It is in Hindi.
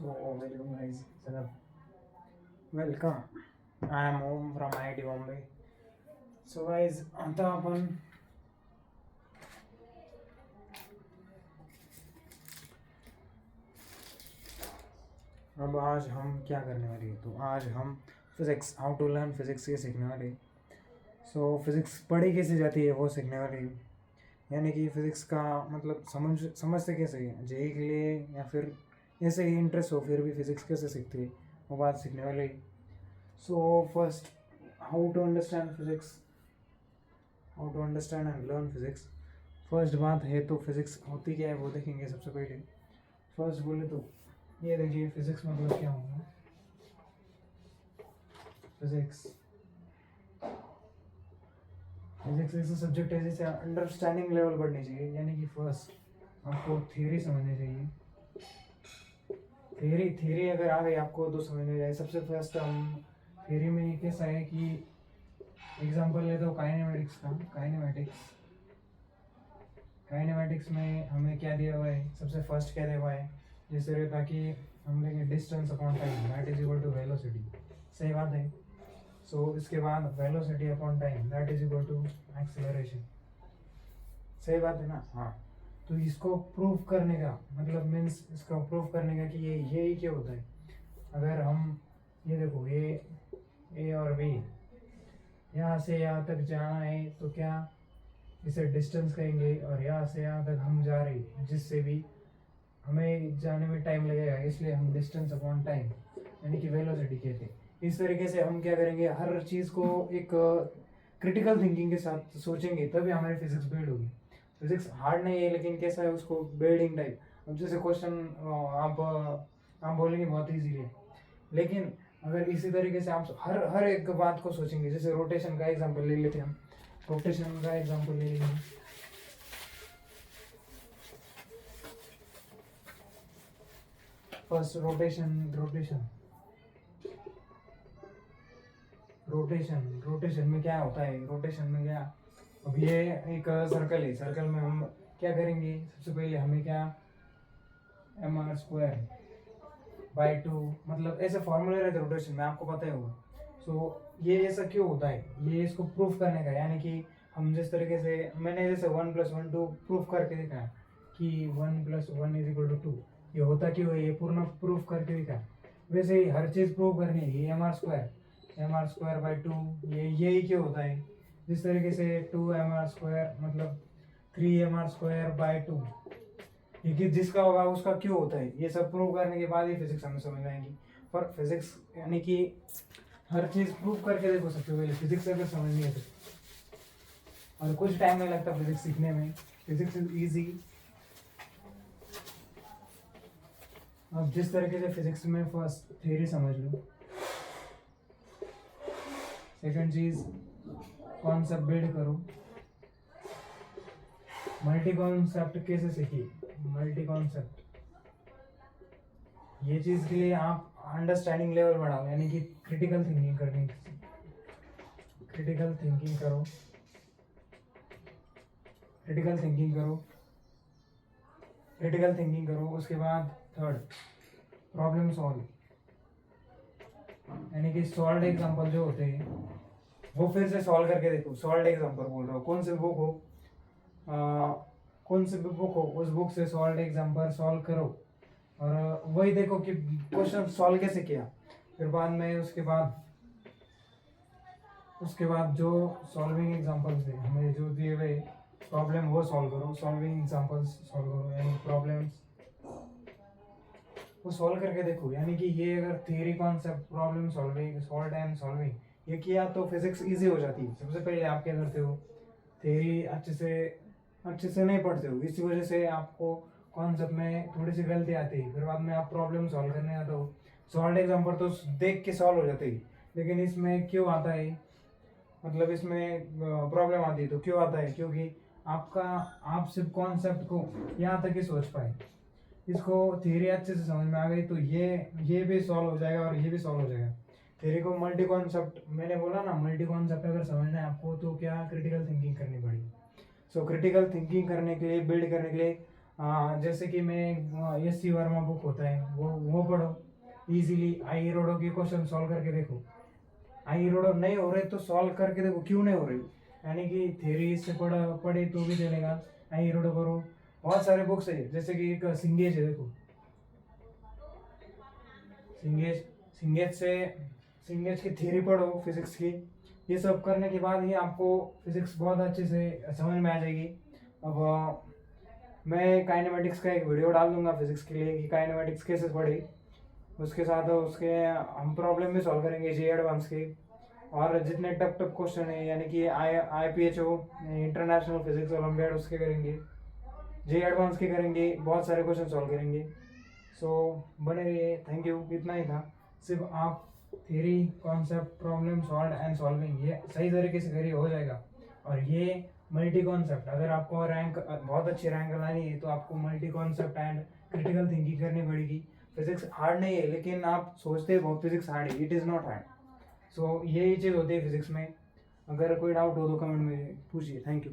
So, welcome guys. Welcome. I am Om from IIT Bombay. So guys, आता अपन अब आज हम क्या करने वाले हैं, तो आज हम physics how to learn physics ये सीखने वाले हैं। सो फिज़िक्स पढ़ी कैसे जाती है वो सीखने वाले हैं, यानी कि फ़िज़िक्स का मतलब समझते कैसे हैं, जेई के लिए या फिर ऐसे ही इंटरेस्ट हो फिर भी फ़िज़िक्स कैसे सीखते हैं वो बात सीखने वाले हैं। So first, how to understand physics, how to understand and learn physics. First बात है तो फिज़िक्स होती क्या है वो देखेंगे सबसे पहले। फर्स्ट बोले तो ये देखिए फिज़िक्स मतलब क्या होगा। फिज़िक्स फिज़िक्स ऐसा सब्जेक्ट है जिसे अंडरस्टैंडिंग लेवल बढ़नी चाहिए, यानी कि फर्स्ट आपको थियरी समझनी चाहिए। थियरी अगर आ गई आपको तो समझने जाए। सबसे फर्स्ट हम थियरी में कैसा है कि एग्जांपल ले तो काइनेमेटिक्स का। काइनेमेटिक्स में हमें क्या दिया हुआ है, सबसे फर्स्ट क्या दिया हुआ है, जैसे रहता कि हम लेंगे distance upon time that is equal to velocity. सही बात है। सो इसके बाद velocity upon time that is equal to acceleration. सही बात है ना। हाँ, तो इसको प्रूव करने का मतलब मीन्स इसको प्रूव करने का कि ये ही क्या होता है। अगर हम ये देखो, ये ए और बी यहाँ से यहाँ तक जाना है तो क्या इसे डिस्टेंस कहेंगे, और यहाँ से यहाँ तक हम जा रहे हैं जिससे भी हमें जाने में टाइम लगेगा, इसलिए हम डिस्टेंस अपॉन टाइम यानी कि वेलोसिटी कहते हैं। इस तरीके से हम क्या करेंगे, हर चीज़ को एक क्रिटिकल थिंकिंग के साथ सोचेंगे तभी हमारी फिजिक्स बिल्ड होगी। फिजिक्स हार्ड नहीं है, लेकिन कैसा है उसको बिल्डिंग टाइप। अब जैसे क्वेश्चन आप बोलेंगे बहुत ईजी है, लेकिन अगर इसी तरीके से आप हर एक बात को सोचेंगे, जैसे रोटेशन का एग्जांपल ले लेते हैं हम। रोटेशन का एग्जांपल ले लेंगे। फर्स्ट रोटेशन में क्या होता है, रोटेशन में क्या, अब ये एक सर्कल है, सर्कल में हम क्या करेंगे, सबसे पहले हमें क्या mr² बाई 2, मतलब ऐसे फॉर्मूले रहते हैं रोटेशन में, आपको पता ही होगा। सो ये ऐसा क्यों होता है, ये इसको प्रूफ करने का, यानी कि हम जिस तरीके से मैंने जैसे 1 + 1 2 प्रूफ करके दिखाया कि 1 + 1 = 2, ये होता क्यों है, ये पूर्ण प्रूफ करके दिखाया। वैसे ही हर चीज़ प्रूफ करनी है, ये mr² बाई 2, यही क्यों होता है। जिस तरीके से 2mr² मतलब 3mr² बाई 2, ये कि जिसका होगा उसका क्यों होता है, ये सब प्रूव करने के बाद ही फिजिक्स हमें समझ आएगी। पर फिजिक्स यानी कि हर चीज़ प्रूव करके देखो सबसे पहले, फिजिक्स अगर समझनी है तो। और कुछ टाइम नहीं लगता फिजिक्स सीखने में, फिजिक्स इज ईजी। अब जिस तरीके से फिजिक्स में फर्स्ट थ्योरी समझ लो, सेकंड चीज कॉन्सेप्ट बिल्ड करो। मल्टी कॉन्सेप्ट कैसे सीखिए, मल्टी कॉन्सेप्ट ये चीज़ के लिए आप अंडरस्टैंडिंग लेवल बढ़ाओ, यानी कि क्रिटिकल थिंकिंग करनी, क्रिटिकल थिंकिंग करो, क्रिटिकल थिंकिंग करो। उसके बाद थर्ड, प्रॉब्लम सॉल्व, यानी कि सॉल्व एग्जांपल जो होते हैं वो फिर से सॉल्व करके देखो। सॉल्व एग्जांपल बोल रहा हूँ, कौन से बुक हो, उस बुक से सॉल्व एग्जांपल सॉल्व करो, और वही देखो कि क्वेश्चन सॉल्व कैसे किया। फिर बाद में उसके बाद जो सॉल्विंग एग्जांपल्स है हमें जो दिए हुए प्रॉब्लम वो सॉल्व करो, सॉल्विंग एग्जांपल्स सॉल्व करो, यानी प्रॉब्लम्स वो सॉल्व करके देखो। यानी कि ये अगर theory concept problem solving solve and solving ये किया तो फिजिक्स इजी हो जाती है। सबसे पहले आप क्या करते हो, थियरी अच्छे से नहीं पढ़ते हो, इसी वजह से आपको कॉन्सेप्ट में थोड़ी सी गलती आती है। फिर बाद में आप प्रॉब्लम सॉल्व करने आते हो, सॉल्व एग्जांपल तो देख के सॉल्व हो जाते हैं, लेकिन इसमें क्यों आता है, मतलब इसमें प्रॉब्लम आती है तो क्यों आता है, क्योंकि आप सिर्फ कॉन्सेप्ट को यहाँ तक ही सोच पाए, इसको थियरी अच्छे से समझ में आ गई तो ये भी सॉल्व हो जाएगा और ये भी सॉल्व हो जाएगा। थियरी को मल्टी कॉन्सेप्ट, मैंने बोला ना मल्टी कॉन्सेप्ट अगर समझना है आपको तो क्या क्रिटिकल थिंकिंग करनी पड़ेगी। सो क्रिटिकल थिंकिंग करने के लिए, बिल्ड करने के लिए हाँ, जैसे कि मैं एस सी वर्मा बुक होता है वो पढ़ो, इजीली आई रोडो के क्वेश्चन सॉल्व करके देखो। आई रोडो नहीं हो रहे तो सॉल्व करके देखो क्यों नहीं हो रही, यानी कि थ्योरी से पढ़े तो भी चलेगा। आई रोडो करो, बहुत सारे बुक्स है, जैसे कि एक सिंगेज है, देखो सिंगेज, सिंगेज की थ्योरी पढ़ो फिजिक्स की। ये सब करने के बाद ही आपको फिजिक्स बहुत अच्छे से समझ में आ जाएगी। अब मैं काइनेमेटिक्स का एक वीडियो डाल दूंगा फिजिक्स के लिए कि काइनेमेटिक्स कैसे पढ़े, उसके साथ उसके हम प्रॉब्लम भी सॉल्व करेंगे जे एडवांस के। और जितने टफ टफ क्वेश्चन है, यानी कि IPHO इंटरनेशनल फिजिक्स ओलंपियाड उसके करेंगे, जे एडवांस के करेंगे, बहुत सारे क्वेश्चन सॉल्व करेंगे। सो बने रहिए, थैंक यू। इतना ही था, सिर्फ आप theory, concept, problem solve and solving ये सही तरीके से करिए, हो जाएगा। और ये मल्टी कॉन्सेप्ट, अगर आपको रैंक बहुत अच्छी रैंक लानी है तो आपको multi concept and critical thinking करनी पड़ेगी। फिजिक्स हार्ड नहीं है, लेकिन आप सोचते हैं बहुत फिजिक्स हार्ड है, इट इज़ नॉट हार्ड। सो यही चीज़ होती है फिजिक्स में। अगर कोई डाउट हो तो कमेंट में पूछिए। Thank you.